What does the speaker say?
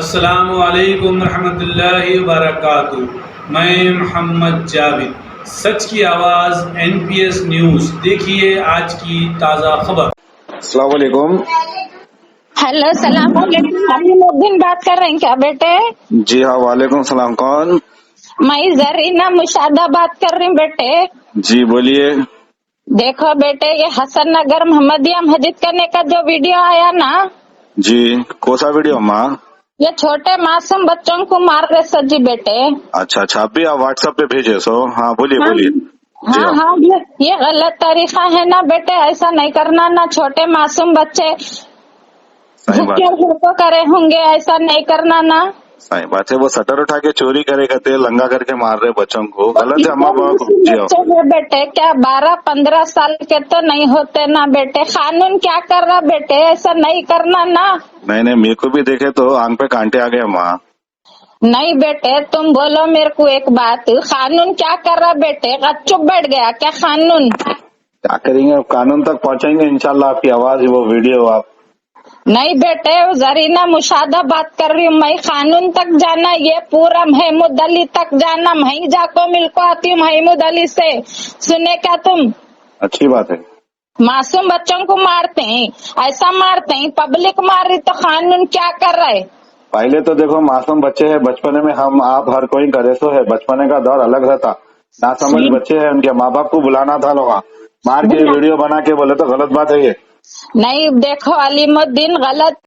अस्सलामु अलैकुम रहमतुल्लाहि व बरकातुहू। मैं मोहम्मद जावेद, सच की आवाज़ NPS न्यूज़। देखिए आज की ताज़ा खबर। अस्सलाम वालेकुम। हेलो, सलाम वालेकुम। अलीमुद्दीन बात कर रहे हैं क्या बेटे? जी हाँ, वालेकुम सलाम। कौन? मैं जरीना मुशादा बात कर रही हूँ बेटे। जी बोलिए। देखो बेटे, ये हसन नगर मोहम्मदिया मस्जिद करने का जो वीडियो आया ना, जी कौन सा वीडियो माँ? ये छोटे मासूम बच्चों को मार रहे सजी बेटे। अच्छा अच्छा, अभी आप व्हाट्सएप पे भेजे सो। हाँ बोलिए हाँ बोलिए। जी हाँ हाँ, हाँ, ये गलत तरीका है ना बेटे, ऐसा नहीं करना ना। छोटे मासूम बच्चे सही भूखे बात भूखों करे होंगे, ऐसा नहीं करना ना। सही बात है। वो शटर उठा के चोरी करेगा, तेल लंगा करके मार रहे बच्चों को, गलत है अम्मा इतने बाबा को। मासूम जी हाँ। बच्चे हैं बेटे, क्या 12-15 साल के तो नहीं होते ना बेटे। कानून क्या कर रहा बेटे, ऐसा नहीं करना ना। नहीं नहीं, मेरे को भी देखे तो आंख पे कांटे आ गए माँ। नहीं बेटे, तुम बोलो मेरे को एक बात, कानून क्या कर रहा बेटे? चुप बैठ गया क्या कानून? क्या करेंगे, अब कानून तक पहुंचाएंगे इंशाल्लाह। आपकी आवाज, वो वीडियो आप। नहीं बेटे, जरीना मुशादा बात कर रही हूँ मैं। कानून तक जाना, ये पूरा महमूद अली तक जाना। मैं जाको मिलको आती हूँ महमूद अली से। सुने क्या तुम? अच्छी बात है। मासूम बच्चों को मारते हैं, ऐसा मारते हैं, पब्लिक मार रही तो कानून क्या कर रहा है? पहले तो देखो, मासूम बच्चे हैं, बचपने में हम आप हर कोई करे सो है। बचपने का दौर अलग रहता। ना समझ बच्चे हैं, उनके माँ बाप को बुलाना था। लोग मार के वीडियो बना के बोले तो गलत बात है ये। नहीं देखो, अलीमुद्दीन गलत